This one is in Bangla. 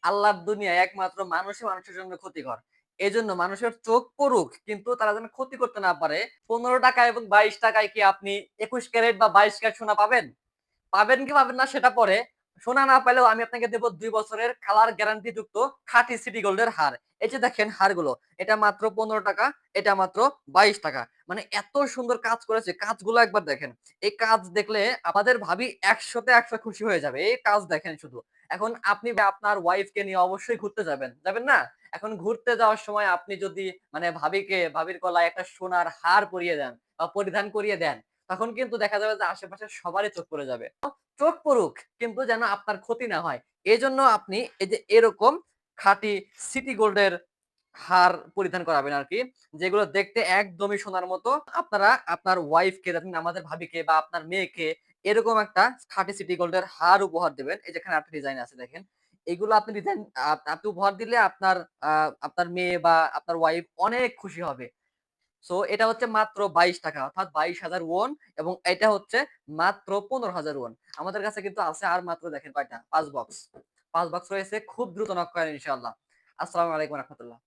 আল্লাহর দুনিয়া একমাত্র মানুষই মানুষের জন্য ক্ষতিকর। এজন্য মানুষের চোখ পড়ুক কিন্তু তারা যেন ক্ষতি করতে না পারে। ৳১৫ এবং ৳২২ কি আপনি ২১ ক্যারেট বা ২২ ক্যারেট সোনা পাবেন? পাবেন কি পাবেন না সেটা পরে। সোনা না পাইলেও আমি আপনাকে দেব ২ বছরের কালার গ্যারান্টি যুক্ত খাঁটি সিটি গোল্ডের হার। এই যে দেখেন হারগুলো, এটা মাত্র ৳১৫, এটা মাত্র ৳২২। মানে এত সুন্দর কাজ করেছে, কাজগুলো একবার দেখেন। এই কাজ দেখলে আমাদের ভাবি ১০০ তে ১০০ খুশি হয়ে যাবে। এই কাজ দেখেন শুধু। এখন আপনি আপনার ওয়াইফ কে নিয়ে অবশ্যই ঘুরতে যাবেন। যাবেন না? এখন ঘুরতে যাওয়ার সময় আপনি যদি মানে ভাবির গলায় একটা সোনার হার পরিয়ে দেন বা পরিধান করিয়ে দেন, তখন কিন্তু দেখা যাবে যে আশেপাশের সবারই চোখ পড়ে যাবে। চোখ পড়ুক কিন্তু যেন আপনার ক্ষতি না হয়। এজন্য আপনি এই যে এরকম খাঁটি সিটি গোল্ডের হার পরিধান করাবেন আরকি। যেগুলো দেখতে একদমই সোনার মতো। আপনারা আপনার ওয়াইফকে আমাদের ভাবিকে বা আপনার মেয়েকে এরকম একটা খাঁটি সিটি গোল্ডের হার উপহার দিবেন। এই যে এখানে আরেকটা ডিজাইন আছে দেখেন। এগুলো আপনি ডিজাইন আপনি উপহার দিলে আ আপনার মেয়ে বা আপনার ওয়াইফ অনেক খুশি হবে। সো এটা হচ্ছে মাত্র ৳২২ অর্থাৎ ২২,০০০ ওয়ান এবং এটা হচ্ছে মাত্র ১৫,০০০ ওয়ান। আমাদের কাছে কিন্তু আছে আর মাত্র দেখেন কয়টা? ৫ বক্স। ৫ বক্স রয়েছে। খুব দ্রুত নক করেন ইনশাআল্লাহ। আসসালামু আলাইকুম ওয়া রাহমাতুল্লাহ।